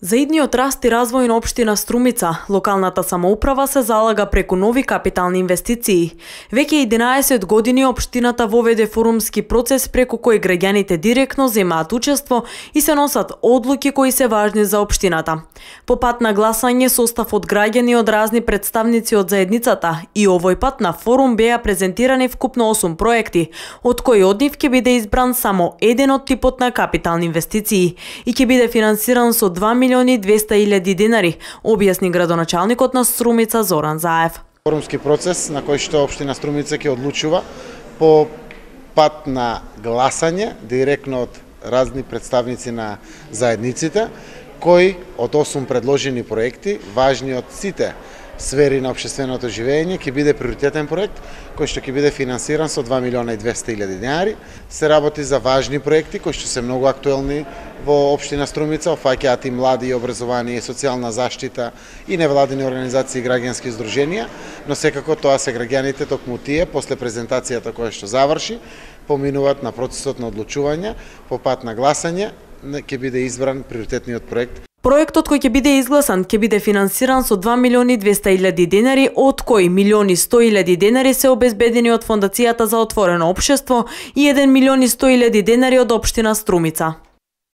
За идниот раст и развој на општина Струмица, локалната самоуправа се залага преку нови капитални инвестиции. Веќе 11 години општината воведе форумски процес преку кој граѓаните директно земаат учество и се носат одлуки кои се важни за општината. По пат на гласање состав од граѓани од разни представници од заедницата и овој пат на форум беа презентирани вкупно 8 проекти, од кои од нив ќе биде избран само еден од типот на капитални инвестиции и ќе биде финансиран со 2.200.000 денари, објасни градоначалникот на Струмица Зоран Заев. Форумски процес на кој што општина Струмица ќе одлучува по пат на гласање директно од разни представници на заедниците, кои од 8 предложени проекти, важни од сите сфери на општественото живење, ќе биде приоритетен проект кој што ќе биде финансиран со 2.200.000 денари. Се работи за важни проекти кои што се многу актуелни во општина Струмица, опфаќаат и млади и образование и социјална заштита и невладини организации и граѓански здруженија, но секако тоа се граѓаните, токму тие после презентацијата која што заврши, поминуваат на процесот на одлучување, по пат на гласање ќе биде избран приоритетниот проект. Проектот кој ќе биде изгласан ќе биде финансиран со 2.200.000 денари, од кои 1.100.000 денари се обезбедени од Фондацијата за отворено општество и 1.100.000 денари од општина Струмица.